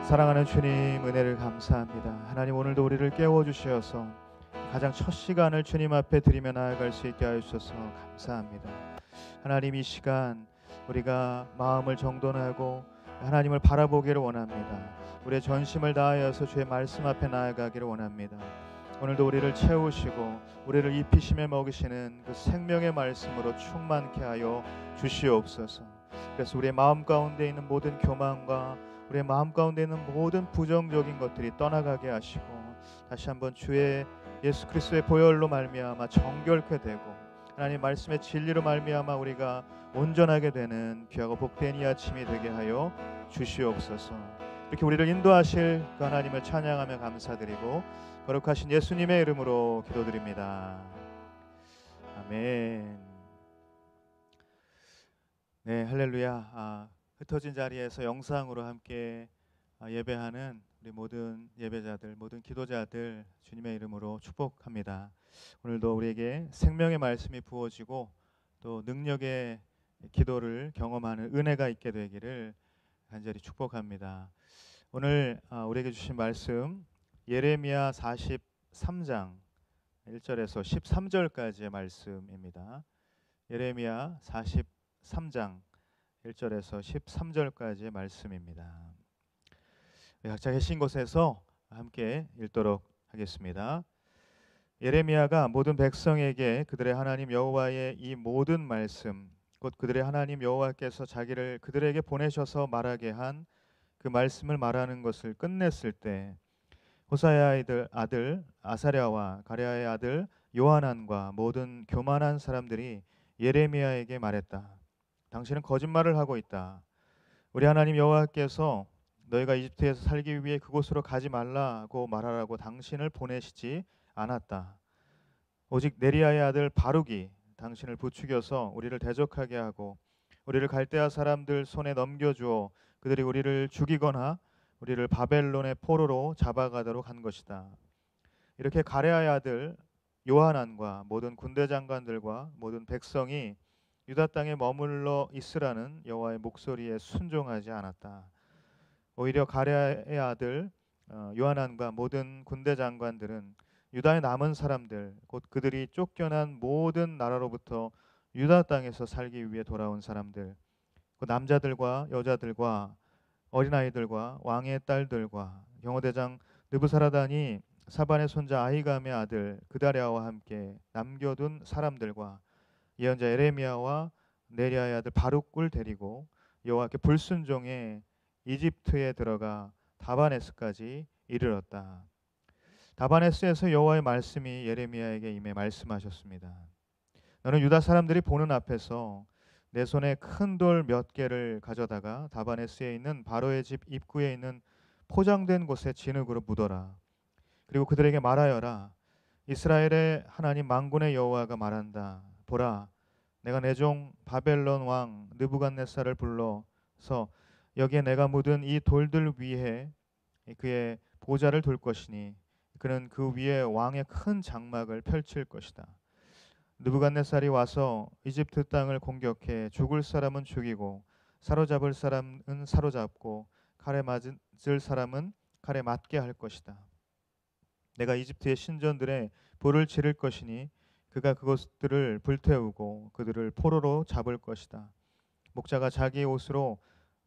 사랑하는 주님, 은혜를 감사합니다. 하나님, 오늘도 우리를 깨워주셔서 가장 첫 시간을 주님 앞에 드리며 나아갈 수 있게 하여 주셔서 감사합니다. 하나님, 이 시간 우리가 마음을 정돈하고 하나님을 바라보기를 원합니다. 우리의 전심을 다하여서 주의 말씀 앞에 나아가기를 원합니다. 오늘도 우리를 채우시고 우리를 입히시며 먹이시는 그 생명의 말씀으로 충만케 하여 주시옵소서. 그래서 우리의 마음 가운데 있는 모든 교만과 우리의 마음 가운데 있는 모든 부정적인 것들이 떠나가게 하시고 다시 한번 주의 예수 그리스도의 보혈로 말미암아 정결케 되고 하나님 말씀의 진리로 말미암아 우리가 온전하게 되는 귀하고 복된 이 아침이 되게 하여 주시옵소서. 이렇게 우리를 인도하실 그 하나님을 찬양하며 감사드리고 거룩하신 예수님의 이름으로 기도드립니다. 아멘. 네, 할렐루야. 흩어진 자리에서 영상으로 함께 예배하는 우리 모든 예배자들, 모든 기도자들 주님의 이름으로 축복합니다. 오늘도 우리에게 생명의 말씀이 부어지고 또 능력의 기도를 경험하는 은혜가 있게 되기를 간절히 축복합니다. 오늘 우리에게 주신 말씀 예레미야 43장 1절에서 13절까지의 말씀입니다. 예레미야 43장 1절에서 13절까지의 말씀입니다. 각자 계신 곳에서 함께 읽도록 하겠습니다. 예레미야가 모든 백성에게 그들의 하나님 여호와의 이 모든 말씀, 곧 그들의 하나님 여호와께서 자기를 그들에게 보내셔서 말하게 한 그 말씀을 말하는 것을 끝냈을 때 호사야의 아들 아사랴와 가랴의 아들 요하난과 모든 교만한 사람들이 예레미야에게 말했다. 당신은 거짓말을 하고 있다. 우리 하나님 여호와께서 너희가 이집트에서 살기 위해 그곳으로 가지 말라고 말하라고 당신을 보내시지 않았다. 오직 네리야의 아들 바룩이 당신을 부추겨서 우리를 대적하게 하고 우리를 갈대아 사람들 손에 넘겨주어 그들이 우리를 죽이거나 우리를 바벨론의 포로로 잡아가도록 한 것이다. 이렇게 가랴의 아들 요하난과 모든 군대 장관들과 모든 백성이 유다 땅에 머물러 있으라는 여호와의 목소리에 순종하지 않았다. 오히려 가랴의 아들 요하난과 모든 군대 장관들은 유다의 남은 사람들, 곧 그들이 쫓겨난 모든 나라로부터 유다 땅에서 살기 위해 돌아온 사람들, 그 남자들과 여자들과 어린아이들과 왕의 딸들과 경호대장 느부사라단이 사반의 손자 아히감의 아들 그다랴와 함께 남겨둔 사람들과 예언자 에레미야와 네리야의 아들 바룩을 데리고 여호와께 불순종해 이집트에 들어가 다바네스까지 이르렀다. 다바네스에서 여호와의 말씀이 예레미야에게 임해 말씀하셨습니다. 너는 유다 사람들이 보는 앞에서 내 손에 큰 돌 몇 개를 가져다가 다바네스에 있는 바로의 집 입구에 있는 포장된 곳에 진흙으로 묻어라. 그리고 그들에게 말하여라. 이스라엘의 하나님 만군의 여호와가 말한다. 보라, 내가 내 종 바벨론 왕 느부갓네살을 불러서 여기에 내가 묻은 이 돌들 위에 그의 보좌를 둘 것이니 그는 그 위에 왕의 큰 장막을 펼칠 것이다. 느부갓네살이 와서 이집트 땅을 공격해 죽을 사람은 죽이고 사로잡을 사람은 사로잡고 칼에 맞을 사람은 칼에 맞게 할 것이다. 내가 이집트의 신전들에 불을 지를 것이니 그가 그것들을 불태우고 그들을 포로로 잡을 것이다. 목자가 자기 옷으로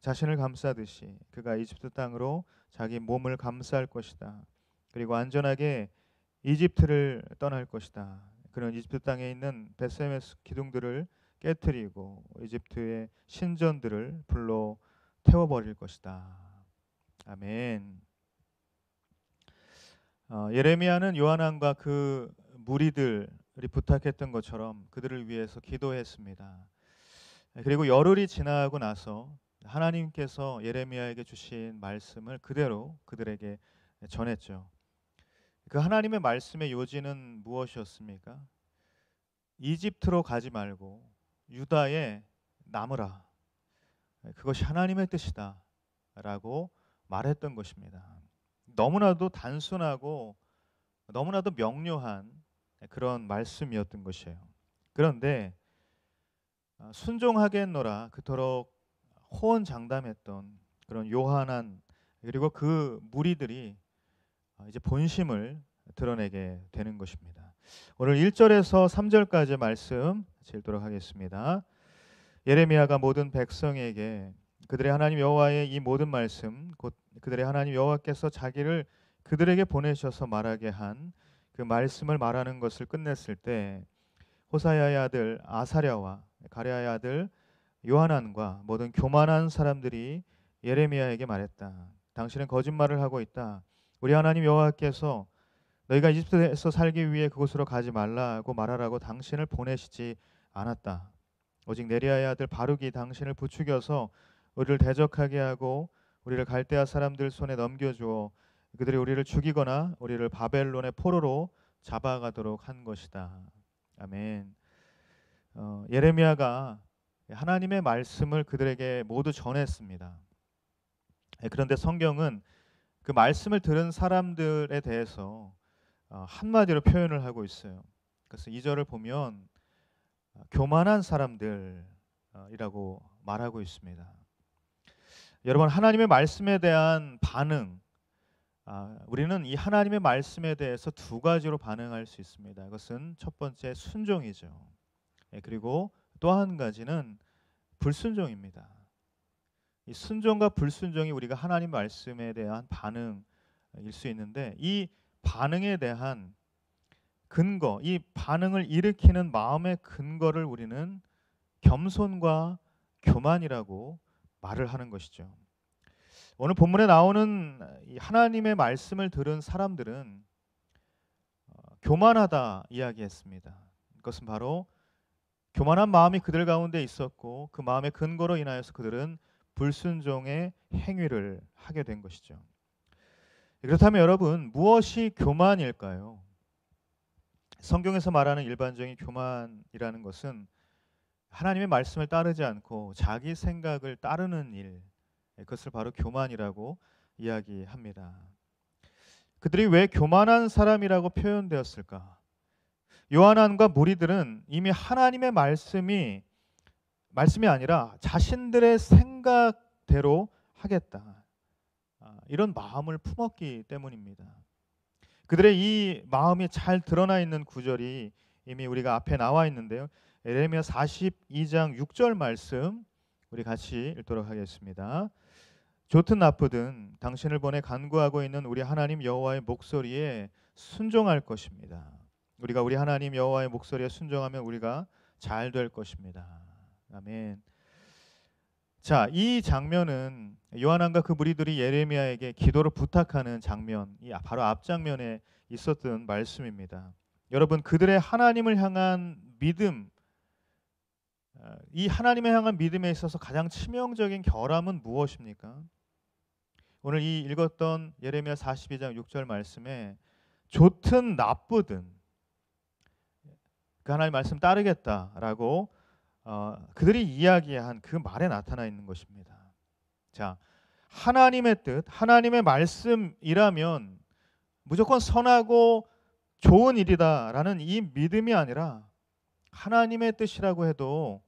자신을 감싸듯이 그가 이집트 땅으로 자기 몸을 감쌀 것이다. 그리고 안전하게 이집트를 떠날 것이다. 그는 이집트 땅에 있는 베세메스 기둥들을 깨뜨리고 이집트의 신전들을 불로 태워버릴 것이다. 아멘. 예레미야는 요한왕과 그 무리들이 부탁했던 것처럼 그들을 위해서 기도했습니다. 그리고 열흘이 지나고 나서 하나님께서 예레미야에게 주신 말씀을 그대로 그들에게 전했죠. 그 하나님의 말씀의 요지는 무엇이었습니까? 이집트로 가지 말고 유다에 남으라. 그것이 하나님의 뜻이다 라고 말했던 것입니다. 너무나도 단순하고 너무나도 명료한 그런 말씀이었던 것이에요. 그런데 순종하겠노라 그토록 호언장담했던 그런 요한한 그리고 그 무리들이 이제 본심을 드러내게 되는 것입니다. 오늘 1절에서 3절까지 말씀 읽도록 하겠습니다. 예레미야가 모든 백성에게 그들의 하나님 여호와의 이 모든 말씀, 곧 그들의 하나님 여호와께서 자기를 그들에게 보내셔서 말하게 한 그 말씀을 말하는 것을 끝냈을 때, 호사야의 아들 아사랴와 가랴의 아들 요하난과 모든 교만한 사람들이 예레미야에게 말했다. 당신은 거짓말을 하고 있다. 우리 하나님 여호와께서 너희가 이집트에서 살기 위해 그곳으로 가지 말라고 말하라고 당신을 보내시지 않았다. 오직 네리야의 아들 바룩이 당신을 부추겨서 우리를 대적하게 하고 우리를 갈대아 사람들 손에 넘겨주어 그들이 우리를 죽이거나 우리를 바벨론의 포로로 잡아가도록 한 것이다. 아멘. 예레미야가 하나님의 말씀을 그들에게 모두 전했습니다. 그런데 성경은 그 말씀을 들은 사람들에 대해서 한마디로 표현을 하고 있어요. 그래서 2절을 보면 교만한 사람들이라고 말하고 있습니다. 여러분, 하나님의 말씀에 대한 반응, 우리는 이 하나님의 말씀에 대해서 두 가지로 반응할 수 있습니다. 이것은 첫 번째 순종이죠. 그리고 또 한 가지는 불순종입니다. 이 순종과 불순종이 우리가 하나님 말씀에 대한 반응일 수 있는데, 이 반응에 대한 근거, 이 반응을 일으키는 마음의 근거를 우리는 겸손과 교만이라고 말을 하는 것이죠. 오늘 본문에 나오는 이 하나님의 말씀을 들은 사람들은 교만하다 이야기했습니다. 그것은 바로 교만한 마음이 그들 가운데 있었고 그 마음의 근거로 인하여서 그들은 불순종의 행위를 하게 된 것이죠. 그렇다면 여러분, 무엇이 교만일까요? 성경에서 말하는 일반적인 교만이라는 것은 하나님의 말씀을 따르지 않고 자기 생각을 따르는 일, 그것을 바로 교만이라고 이야기합니다. 그들이 왜 교만한 사람이라고 표현되었을까? 요한안과 무리들은 이미 하나님의 말씀이 아니라 자신들의 생각대로 하겠다, 이런 마음을 품었기 때문입니다. 그들의 이 마음이 잘 드러나 있는 구절이 이미 우리가 앞에 나와 있는데요. 예레미야 42장 6절 말씀 우리 같이 읽도록 하겠습니다. 좋든 나쁘든 당신을 보내 간구하고 있는 우리 하나님 여호와의 목소리에 순종할 것입니다. 우리가 우리 하나님 여호와의 목소리에 순종하면 우리가 잘 될 것입니다. 아멘. 자, 이 장면은 요한안과 그 무리들이 예레미야에게 기도를 부탁하는 장면, 이 바로 앞 장면에 있었던 말씀입니다. 여러분, 그들의 하나님을 향한 믿음, 이 하나님을 향한 믿음에 있어서 가장 치명적인 결함은 무엇입니까? 오늘 이 읽었던 예레미야 42장 6절 말씀에 좋든 나쁘든 그 하나님의 말씀 따르겠다라고 그들이 이야기한 그 말에 나타나 있는 것입니다. 자, 하나님의 뜻, 하나님의 말씀이라면 무조건 선하고 좋은 일이다라는 이 믿음이 아니라 하나님의 뜻이라고 해도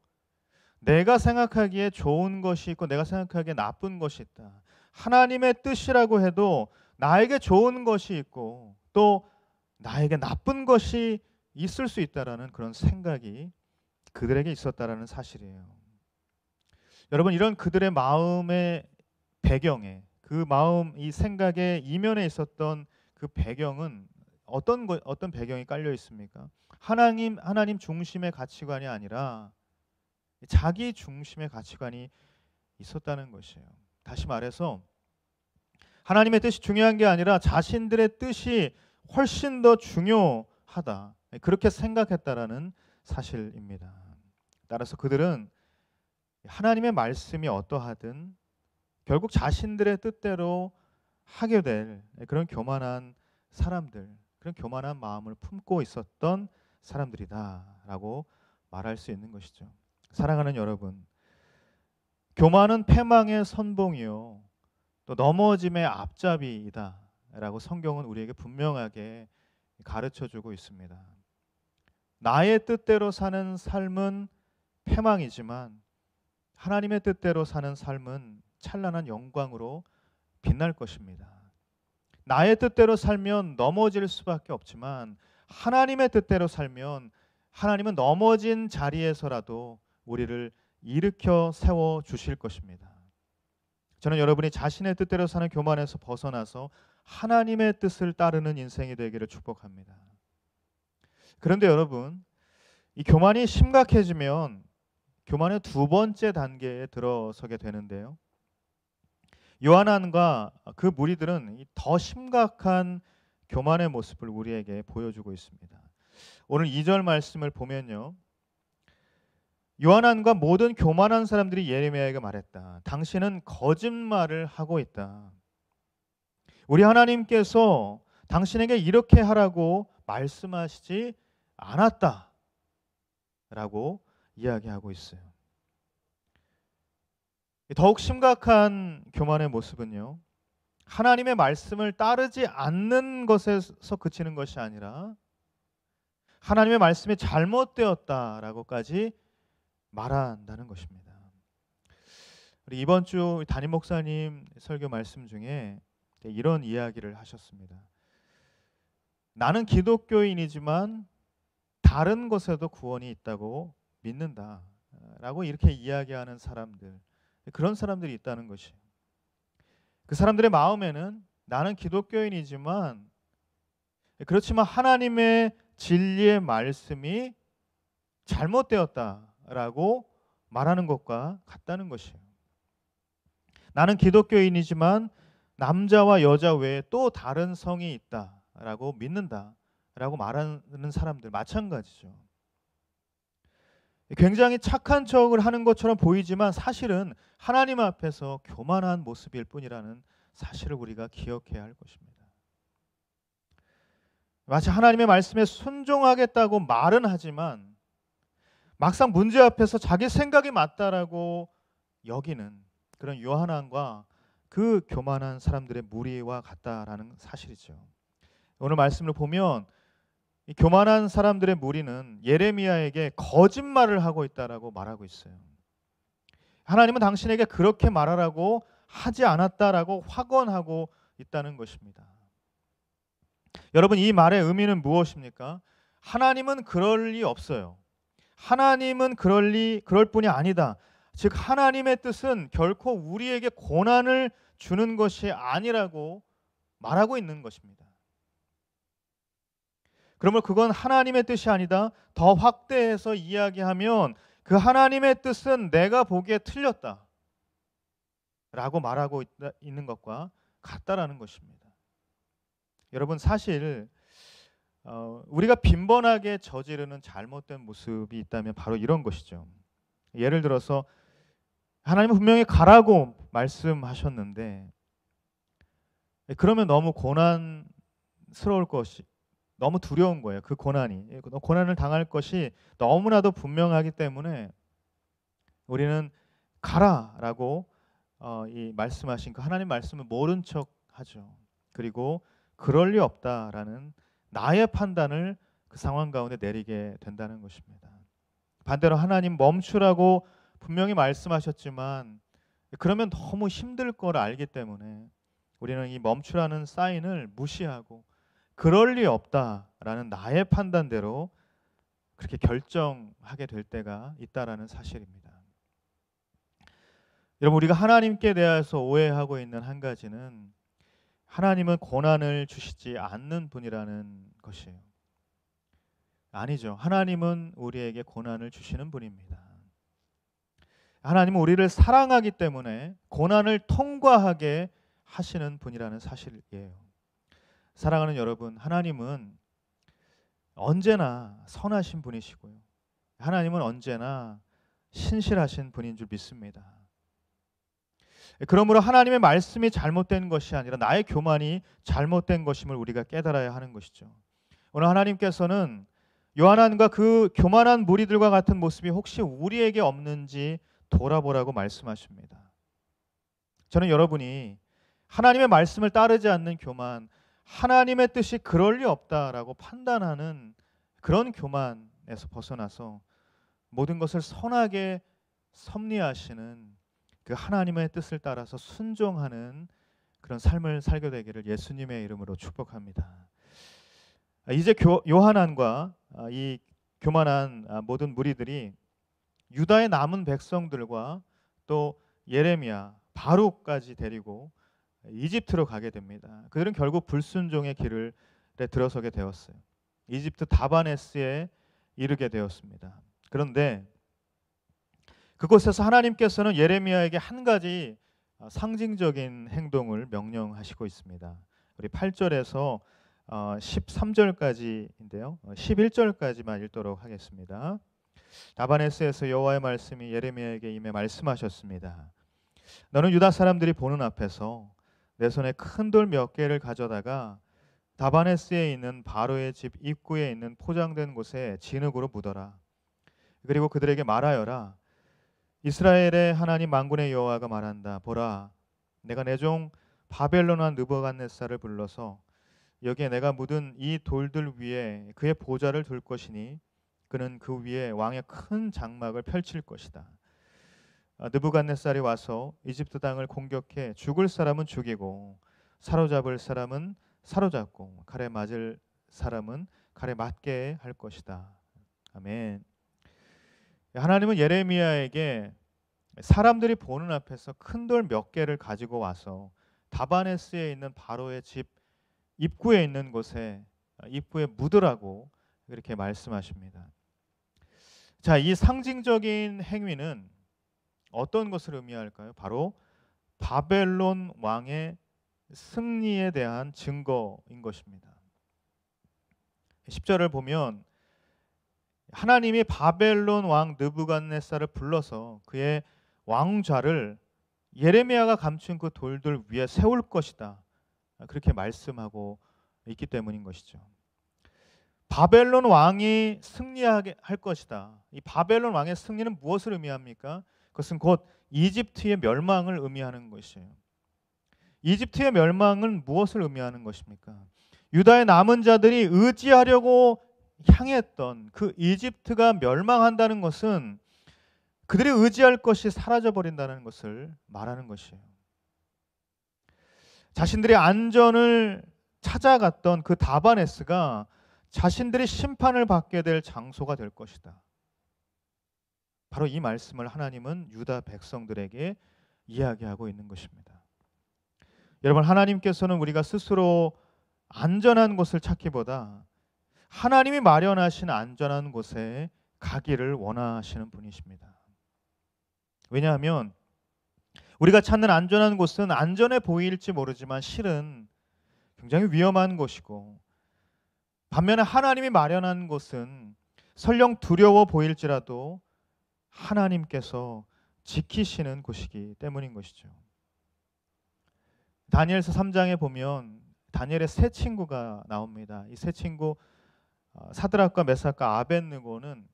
내가 생각하기에 좋은 것이 있고 내가 생각하기에 나쁜 것이 있다. 하나님의 뜻이라고 해도 나에게 좋은 것이 있고 또 나에게 나쁜 것이 있을 수 있다라는 그런 생각이 그들에게 있었다라는 사실이에요. 여러분, 이런 그들의 마음의 배경에, 그 마음, 이 생각의 이면에 있었던 그 배경은 어떤 배경이 깔려 있습니까? 하나님 중심의 가치관이 아니라 자기 중심의 가치관이 있었다는 것이에요. 다시 말해서 하나님의 뜻이 중요한 게 아니라 자신들의 뜻이 훨씬 더 중요하다, 그렇게 생각했다라는 사실입니다. 따라서 그들은 하나님의 말씀이 어떠하든 결국 자신들의 뜻대로 하게 될 그런 교만한 사람들, 그런 교만한 마음을 품고 있었던 사람들이다라고 말할 수 있는 것이죠. 사랑하는 여러분, 교만은 패망의 선봉이요 또 넘어짐의 앞잡이이다라고 성경은 우리에게 분명하게 가르쳐주고 있습니다. 나의 뜻대로 사는 삶은 패망이지만 하나님의 뜻대로 사는 삶은 찬란한 영광으로 빛날 것입니다. 나의 뜻대로 살면 넘어질 수밖에 없지만 하나님의 뜻대로 살면 하나님은 넘어진 자리에서라도 우리를 일으켜 세워 주실 것입니다. 저는 여러분이 자신의 뜻대로 사는 교만에서 벗어나서 하나님의 뜻을 따르는 인생이 되기를 축복합니다. 그런데 여러분, 이 교만이 심각해지면 교만의 두 번째 단계에 들어서게 되는데요. 요한안과 그 무리들은 더 심각한 교만의 모습을 우리에게 보여주고 있습니다. 오늘 2절 말씀을 보면요. 요한안과 모든 교만한 사람들이 예레미야에게 말했다. 당신은 거짓말을 하고 있다. 우리 하나님께서 당신에게 이렇게 하라고 말씀하시지 않았다. 라고 이야기하고 있어요. 더욱 심각한 교만의 모습은요. 하나님의 말씀을 따르지 않는 것에서 그치는 것이 아니라 하나님의 말씀이 잘못되었다라고까지 말한다는 것입니다. 우리 이번 주 담임 목사님 설교 말씀 중에 이런 이야기를 하셨습니다. 나는 기독교인이지만 다른 곳에도 구원이 있다고 믿는다 라고 이렇게 이야기하는 사람들, 그런 사람들이 있다는 것이에요. 그 사람들의 마음에는 나는 기독교인이지만 그렇지만 하나님의 진리의 말씀이 잘못되었다라고 말하는 것과 같다는 것이에요. 나는 기독교인이지만 남자와 여자 외에 또 다른 성이 있다라고 믿는다라고 말하는 사람들 마찬가지죠. 굉장히 착한 척을 하는 것처럼 보이지만 사실은 하나님 앞에서 교만한 모습일 뿐이라는 사실을 우리가 기억해야 할 것입니다. 마치 하나님의 말씀에 순종하겠다고 말은 하지만 막상 문제 앞에서 자기 생각이 맞다라고 여기는 그런 요한안과 그 교만한 사람들의 무리와 같다라는 사실이죠. 오늘 말씀을 보면 이 교만한 사람들의 무리는 예레미야에게 거짓말을 하고 있다라고 말하고 있어요. 하나님은 당신에게 그렇게 말하라고 하지 않았다라고 확언하고 있다는 것입니다. 여러분, 이 말의 의미는 무엇입니까? 하나님은 그럴 리 없어요. 하나님은 그럴 뿐이 아니다. 즉 하나님의 뜻은 결코 우리에게 고난을 주는 것이 아니라고 말하고 있는 것입니다. 그러면 그건 하나님의 뜻이 아니다. 더 확대해서 이야기하면 그 하나님의 뜻은 내가 보기에 틀렸다 라고 말하고 있는 것과 같다라는 것입니다. 여러분, 사실 우리가 빈번하게 저지르는 잘못된 모습이 있다면 바로 이런 것이죠. 예를 들어서 하나님은 분명히 가라고 말씀하셨는데 그러면 너무 고난스러울 것이 너무 두려운 거예요. 그 고난을 당할 것이 너무나도 분명하기 때문에 우리는 가라라고 이 말씀하신 그 하나님 말씀을 모른 척하죠. 그리고 그럴 리 없다라는 나의 판단을 그 상황 가운데 내리게 된다는 것입니다. 반대로 하나님 멈추라고 분명히 말씀하셨지만 그러면 너무 힘들 걸 알기 때문에 우리는 이 멈추라는 사인을 무시하고 그럴 리 없다라는 나의 판단대로 그렇게 결정하게 될 때가 있다라는 사실입니다. 여러분, 우리가 하나님께 대해서 오해하고 있는 한 가지는 하나님은 고난을 주시지 않는 분이라는 것이에요. 아니죠. 하나님은 우리에게 고난을 주시는 분입니다. 하나님은 우리를 사랑하기 때문에 고난을 통과하게 하시는 분이라는 사실이에요. 사랑하는 여러분, 하나님은 언제나 선하신 분이시고요. 하나님은 언제나 신실하신 분인 줄 믿습니다. 그러므로 하나님의 말씀이 잘못된 것이 아니라 나의 교만이 잘못된 것임을 우리가 깨달아야 하는 것이죠. 오늘 하나님께서는 요한안과 그 교만한 무리들과 같은 모습이 혹시 우리에게 없는지 돌아보라고 말씀하십니다. 저는 여러분이 하나님의 말씀을 따르지 않는 교만, 하나님의 뜻이 그럴 리 없다라고 판단하는 그런 교만에서 벗어나서 모든 것을 선하게 섭리하시는 그 하나님의 뜻을 따라서 순종하는 그런 삶을 살게 되기를 예수님의 이름으로 축복합니다. 이제 요하난과 이 교만한 모든 무리들이 유다의 남은 백성들과 또 예레미야, 바룩까지 데리고 이집트로 가게 됩니다. 그들은 결국 불순종의 길을 들어서게 되었어요. 이집트 다바네스에 이르게 되었습니다. 그런데 그곳에서 하나님께서는 예레미야에게 한 가지 상징적인 행동을 명령하시고 있습니다. 우리 8절에서 13절까지인데요. 11절까지만 읽도록 하겠습니다. 다바네스에서 여호와의 말씀이 예레미야에게 임해 말씀하셨습니다. 너는 유다 사람들이 보는 앞에서 내 손에 큰 돌 몇 개를 가져다가 다바네스에 있는 바로의 집 입구에 있는 포장된 곳에 진흙으로 묻어라. 그리고 그들에게 말하여라. 이스라엘의 하나님 만군의 여호와가 말한다. 보라, 내가 내 종 바벨론 왕 느부갓네살을 불러서 여기에 내가 묻은 이 돌들 위에 그의 보좌를 둘 것이니 그는 그 위에 왕의 큰 장막을 펼칠 것이다. 느부갓네살이 와서 이집트 땅을 공격해 죽을 사람은 죽이고 사로잡을 사람은 사로잡고 칼에 맞을 사람은 칼에 맞게 할 것이다. 아멘. 하나님은 예레미야에게 사람들이 보는 앞에서 큰 돌 몇 개를 가지고 와서 다바네스에 있는 바로의 집 입구에 있는 곳에 입구에 묻으라고 그렇게 말씀하십니다. 자, 이 상징적인 행위는 어떤 것을 의미할까요? 바로 바벨론 왕의 승리에 대한 증거인 것입니다. 10절을 보면 하나님이 바벨론 왕 느부갓네살을 불러서 그의 왕좌를 예레미야가 감춘 그 돌들 위에 세울 것이다. 그렇게 말씀하고 있기 때문인 것이죠. 바벨론 왕이 승리하게 할 것이다. 이 바벨론 왕의 승리는 무엇을 의미합니까? 그것은 곧 이집트의 멸망을 의미하는 것이에요. 이집트의 멸망은 무엇을 의미하는 것입니까? 유다의 남은 자들이 의지하려고 향했던 그 이집트가 멸망한다는 것은 그들이 의지할 것이 사라져 버린다는 것을 말하는 것이에요. 자신들의 안전을 찾아갔던 그 다바네스가 자신들이 심판을 받게 될 장소가 될 것이다. 바로 이 말씀을 하나님은 유다 백성들에게 이야기하고 있는 것입니다. 여러분, 하나님께서는 우리가 스스로 안전한 곳을 찾기보다 하나님이 마련하신 안전한 곳에 가기를 원하시는 분이십니다. 왜냐하면 우리가 찾는 안전한 곳은 안전해 보일지 모르지만 실은 굉장히 위험한 곳이고, 반면에 하나님이 마련한 곳은 설령 두려워 보일지라도 하나님께서 지키시는 곳이기 때문인 것이죠. 다니엘서 3장에 보면 다니엘의 세 친구가 나옵니다. 이 세 친구 사드락과 메삭과 아벳느고는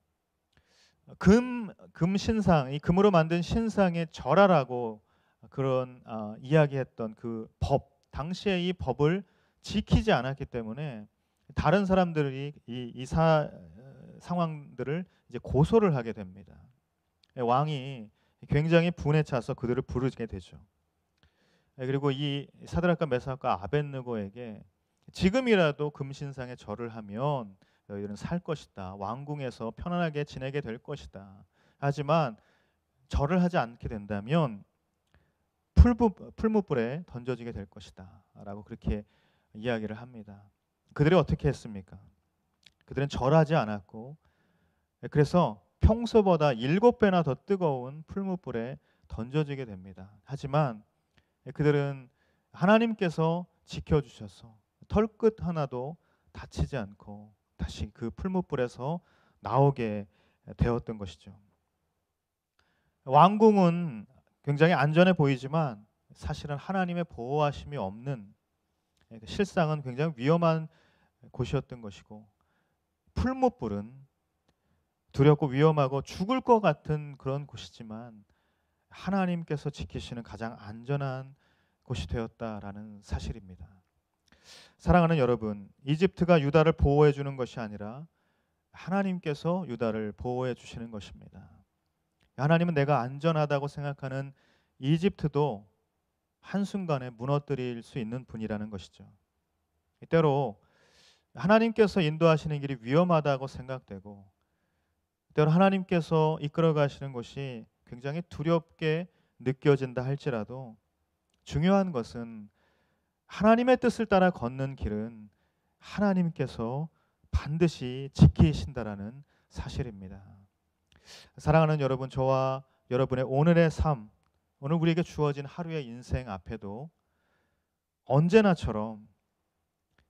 금 신상, 이 금으로 만든 신상에 절하라고 그런 이야기했던 그 법, 당시에 이 법을 지키지 않았기 때문에 다른 사람들이 이 상황들을 이제 고소를 하게 됩니다. 왕이 굉장히 분에 차서 그들을 부르게 되죠. 그리고 이 사드락과 메삭과 아벳느고에게 지금이라도 금신상에 절을 하면 너희들은 살 것이다. 왕궁에서 편안하게 지내게 될 것이다. 하지만 절을 하지 않게 된다면 풀무불에 던져지게 될 것이다. 라고 그렇게 이야기를 합니다. 그들이 어떻게 했습니까? 그들은 절하지 않았고, 그래서 평소보다 7배나 더 뜨거운 풀무불에 던져지게 됩니다. 하지만 그들은 하나님께서 지켜주셔서 털끝 하나도 다치지 않고 다시 그 풀무불에서 나오게 되었던 것이죠. 왕궁은 굉장히 안전해 보이지만 사실은 하나님의 보호하심이 없는, 실상은 굉장히 위험한 곳이었던 것이고, 풀무불은 두렵고 위험하고 죽을 것 같은 그런 곳이지만 하나님께서 지키시는 가장 안전한 곳이 되었다라는 사실입니다. 사랑하는 여러분, 이집트가 유다를 보호해 주는 것이 아니라 하나님께서 유다를 보호해 주시는 것입니다. 하나님은 내가 안전하다고 생각하는 이집트도 한순간에 무너뜨릴 수 있는 분이라는 것이죠. 때로 하나님께서 인도하시는 길이 위험하다고 생각되고, 때로 하나님께서 이끌어 가시는 것이 굉장히 두렵게 느껴진다 할지라도, 중요한 것은 하나님의 뜻을 따라 걷는 길은 하나님께서 반드시 지키신다라는 사실입니다. 사랑하는 여러분, 저와 여러분의 오늘의 삶, 오늘 우리에게 주어진 하루의 인생 앞에도 언제나처럼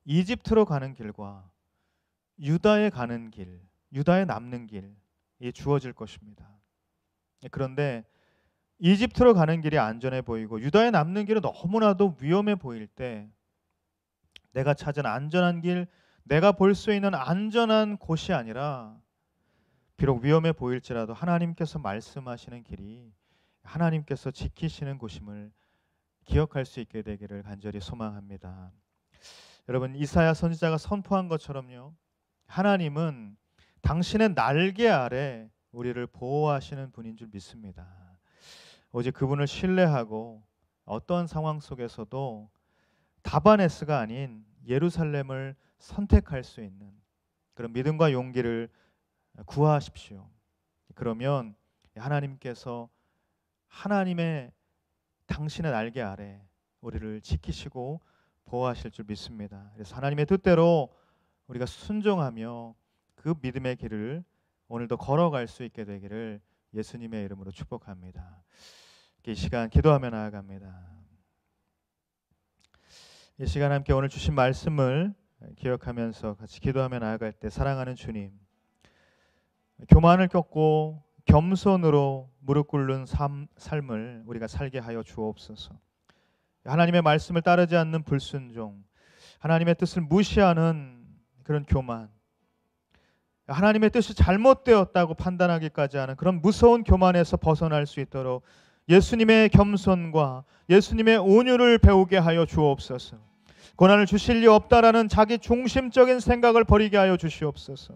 이집트로 가는 길과 유다에 가는 길, 유다에 남는 길이 주어질 것입니다. 그런데 이집트로 가는 길이 안전해 보이고 유다에 남는 길은 너무나도 위험해 보일 때, 내가 찾은 안전한 길, 내가 볼 수 있는 안전한 곳이 아니라 비록 위험해 보일지라도 하나님께서 말씀하시는 길이 하나님께서 지키시는 곳임을 기억할 수 있게 되기를 간절히 소망합니다. 여러분, 이사야 선지자가 선포한 것처럼요, 하나님은 당신의 날개 아래 우리를 보호하시는 분인 줄 믿습니다. 오직 그분을 신뢰하고 어떤 상황 속에서도 다바네스가 아닌 예루살렘을 선택할 수 있는 그런 믿음과 용기를 구하십시오. 그러면 하나님께서 하나님의 당신의 날개 아래 우리를 지키시고 보호하실 줄 믿습니다. 그래서 하나님의 뜻대로 우리가 순종하며 그 믿음의 길을 오늘도 걸어갈 수 있게 되기를 예수님의 이름으로 축복합니다. 이 시간 기도하며 나아갑니다. 이 시간 함께 오늘 주신 말씀을 기억하면서 같이 기도하며 나아갈 때, 사랑하는 주님, 교만을 꺾고 겸손으로 무릎 꿇는 삶을 우리가 살게 하여 주옵소서. 하나님의 말씀을 따르지 않는 불순종, 하나님의 뜻을 무시하는 그런 교만, 하나님의 뜻이 잘못되었다고 판단하기까지 하는 그런 무서운 교만에서 벗어날 수 있도록 예수님의 겸손과 예수님의 온유를 배우게 하여 주옵소서. 고난을 주실 리 없다라는 자기 중심적인 생각을 버리게 하여 주시옵소서.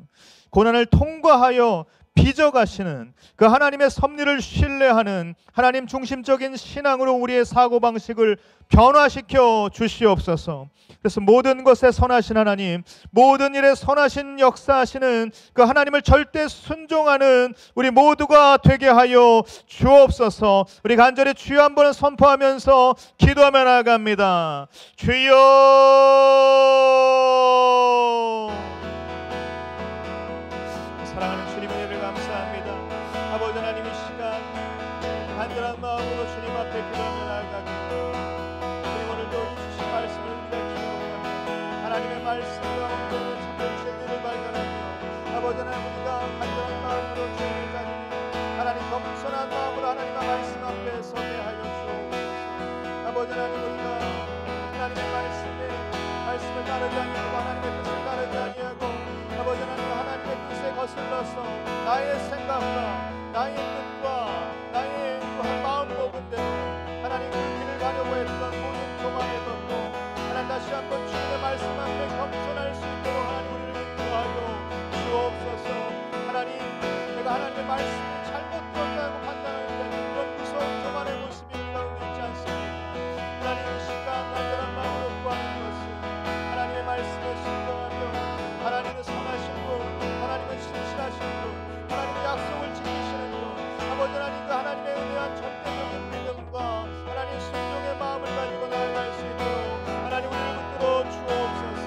고난을 통과하여 빚어가시는 그 하나님의 섭리를 신뢰하는 하나님 중심적인 신앙으로 우리의 사고방식을 변화시켜 주시옵소서. 그래서 모든 것에 선하신 하나님, 모든 일에 선하신 역사하시는 그 하나님을 절대 순종하는 우리 모두가 되게 하여 주옵소서. 우리 간절히 주여 한번 선포하면서 기도하며 나아갑니다. 주여, 사랑하는 주님의 은혜를 감사합니다. 아버지 하나님, 이 시간 간절한 마음으로 주님 앞에 기도하며 나아갑니다. 주님, 오늘도 이 주신 말씀을 우리가 기억합니다. 하나님의 말씀 가운데 참된 진리를 발견하며 아버지 하나님, 우리가 간절한 마음으로 주님을 따르며 하나님 겸손한 마음으로 하나님의 말씀 앞에 서게 하여 주옵소서. 아버지 하나님, 우리가 하나님의 말씀을 따르지 아니하고 하나님의 뜻을 따르지 아니하고 아버지 하나님, 하나님의 뜻에 거슬러서 나의 생각과 나의 뜻과 나의 마음 먹은 대로 하나님 그 길을 가려고 했던 모든 교만의 것도 하나님 다시 한번 주님의 말씀 앞에 겸손할 수 있도록 하나님 우리를 인도하여 주옵소서. 하나님, 내가 하나님의 말씀을 잘못 들었다고 판단할 때 그런 무서운 교만의 모습이 우리 가운데 있지 않습니까? 하나님, 이 시간 간절한 마음으로 구하는 것은 하나님의 말씀을 순종하며 하나님은 선하신 분, 하나님은 신실하신 분, 하나님의 약속을 지키시는 분, 아버지 하나님, 그 하나님의 은혜한 절대적인 믿음과 하나님 순종의 마음을 가지고 나아갈 수 있도록 하나님 우리를 붙들어 주옵소서.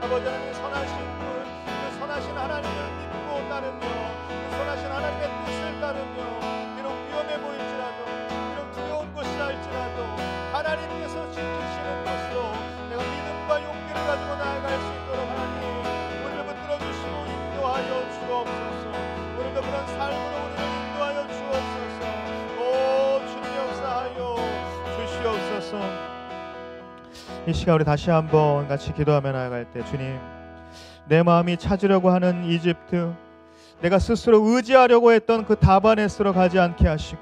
아버지 하나님, 선하신 분, 그 선하신 하나님을 믿고 따르며 그 선하신 하나님의 뜻을 따르며 비록 위험해 보일지라도 비록 두려운 것이라 할지라도 하나님께서 지키시는 것으로 내가 믿음과 용기를 가지고 나아갈 수 있도록 하나님 우리를 붙들어 주시고 인도하여 주옵소서. 오늘도 그런 삶으로 우리를 인도하여 주옵소서. 오 주님, 역사하여 주시옵소서. 이 시간 우리 다시 한번 같이 기도하며 나아갈 때, 주님, 내 마음이 찾으려고 하는 이집트, 내가 스스로 의지하려고 했던 그 다바네스로 가지 않게 하시고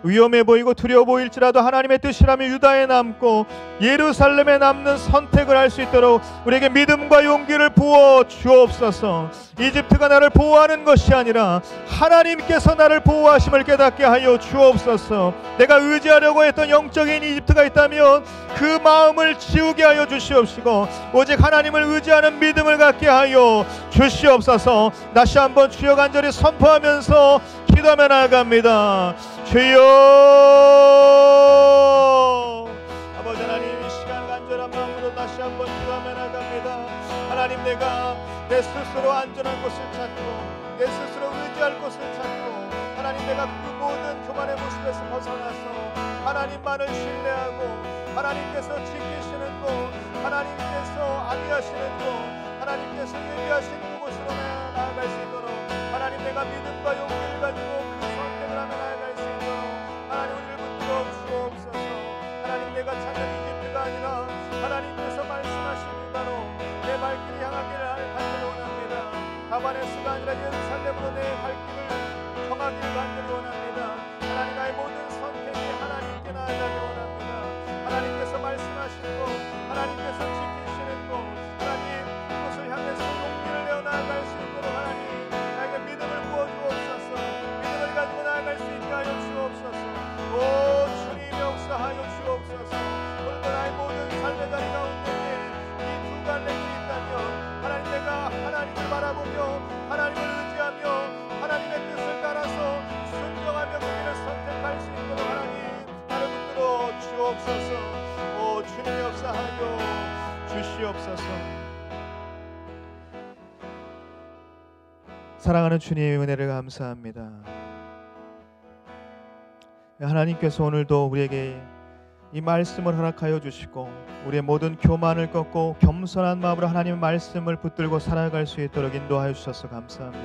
위험해 보이고 두려워 보일지라도 하나님의 뜻이라면 유다에 남고 예루살렘에 남는 선택을 할 수 있도록 우리에게 믿음과 용기를 부어 주옵소서. 이집트가 나를 보호하는 것이 아니라 하나님께서 나를 보호하심을 깨닫게 하여 주옵소서. 내가 의지하려고 했던 영적인 이집트가 있다면 그 마음을 지우게 하여 주시옵시고 오직 하나님을 의지하는 믿음을 갖게 하여 주시옵소서. 다시 한번 주여 간절히 선포하면서 기도하며 나아갑니다. 주여, 아버지 하나님, 이 시간 간절한 마음으로 다시 한번 기도하며 나갑니다. 하나님, 내가 내 스스로 안전한 곳을 찾고 내 스스로 의지할 곳을 찾고 하나님, 내가 그 모든 교만의 모습에서 벗어나서 하나님만을 신뢰하고 하나님께서 지키시는 곳, 하나님께서 안위하시는 곳, 하나님께서 예비하신 그곳으로 나아갈 수 있도록 하나님, 내가 믿음과 용기를 가지고 그 선택을 하며 나아갈 수 있도록 하나님, 우리를 붙들어 주옵소서. 하나님, 내가 찾는 이집트가 아니라 하나님께서 말씀하신 유다로 내 발길이 향하기를 간절히 원합니다. 다바네스가 아니라 예루살렘으로 내 발길을 정하기를 간절히 원합니다. 하나님, 나의 모든 선택이 하나님께 나아가길 원합니다. 하나님께서 말씀하신 것, 하나님께서 지키시는 것, 하나님 그것을 향해서 용기를 내어 나아갈 수 있도록 하나님 나에게 믿음을 부어 주옵소서. 믿음을 가지고 나아갈 수 있게 하여 주옵소서. 오 주님, 역사하여 주옵소서. 오늘도 나의 모든 삶의 자리 가운데 이 두 갈래 길이 있다면 하나님, 내가 하나님을 바라보며 하나님을 의지하며 하나님의 뜻을 따라서 순종하며 그 길을 선택할 수 있도록 하나님 나를 붙들어 주옵소서. 오 주님, 역사하여 주시옵소서. 사랑하는 주님의 은혜를 감사합니다. 하나님께서 오늘도 우리에게 이 말씀을 허락하여 주시고 우리의 모든 교만을 꺾고 겸손한 마음으로 하나님의 말씀을 붙들고 살아갈 수 있도록 인도하여 주셔서 감사합니다.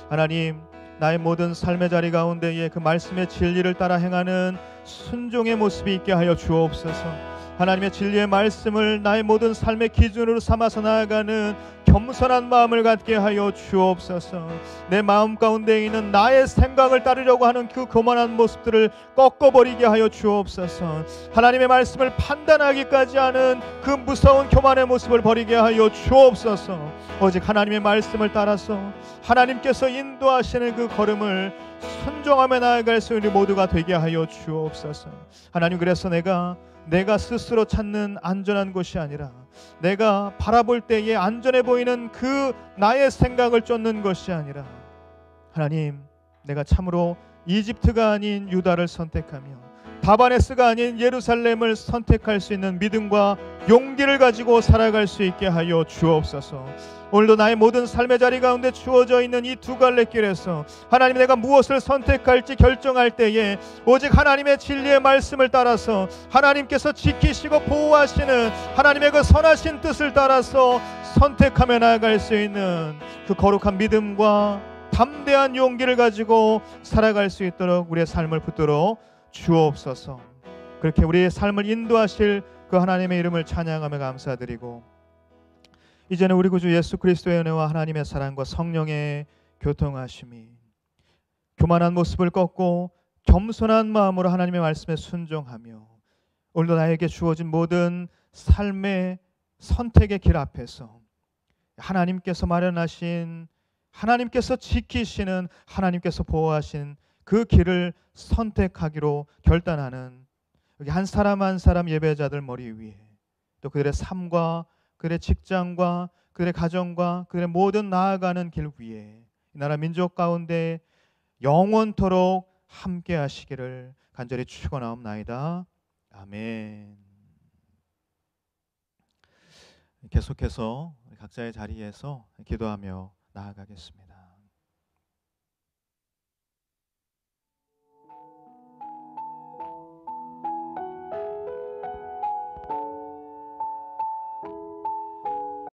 하나님, 나의 모든 삶의 자리 가운데에 그 말씀의 진리를 따라 행하는 순종의 모습이 있게 하여 주옵소서. 하나님의 진리의 말씀을 나의 모든 삶의 기준으로 삼아서 나아가는 겸손한 마음을 갖게 하여 주옵소서. 내 마음 가운데 있는 나의 생각을 따르려고 하는 그 교만한 모습들을 꺾어버리게 하여 주옵소서. 하나님의 말씀을 판단하기까지 하는 그 무서운 교만의 모습을 버리게 하여 주옵소서. 오직 하나님의 말씀을 따라서 하나님께서 인도하시는 그 걸음을 순종하며 나아갈 수 있는 모두가 되게 하여 주옵소서. 하나님, 그래서 내가 스스로 찾는 안전한 곳이 아니라 내가 바라볼 때에 안전해 보이는 그 나의 생각을 쫓는 것이 아니라 하나님, 내가 참으로 이집트가 아닌 유다를 선택하며 다바네스가 아닌 예루살렘을 선택할 수 있는 믿음과 용기를 가지고 살아갈 수 있게 하여 주옵소서. 오늘도 나의 모든 삶의 자리 가운데 주어져 있는 이 두 갈래 길에서 하나님, 내가 무엇을 선택할지 결정할 때에 오직 하나님의 진리의 말씀을 따라서 하나님께서 지키시고 보호하시는 하나님의 그 선하신 뜻을 따라서 선택하며 나아갈 수 있는 그 거룩한 믿음과 담대한 용기를 가지고 살아갈 수 있도록 우리의 삶을 붙들어 주옵소서. 그렇게 우리의 삶을 인도하실 그 하나님의 이름을 찬양하며 감사드리고, 이제는 우리 구주 예수 그리스도의 은혜와 하나님의 사랑과 성령의 교통하심이 교만한 모습을 꺾고 겸손한 마음으로 하나님의 말씀에 순종하며 오늘도 나에게 주어진 모든 삶의 선택의 길 앞에서 하나님께서 마련하신, 하나님께서 지키시는, 하나님께서 보호하신 그 길을 선택하기로 결단하는 여기 한 사람 한 사람 예배자들 머리 위에 또 그들의 삶과 그들의 직장과 그들의 가정과 그들의 모든 나아가는 길 위에 이 나라 민족 가운데 영원토록 함께 하시기를 간절히 축원하옵나이다. 아멘. 계속해서 각자의 자리에서 기도하며 나아가겠습니다.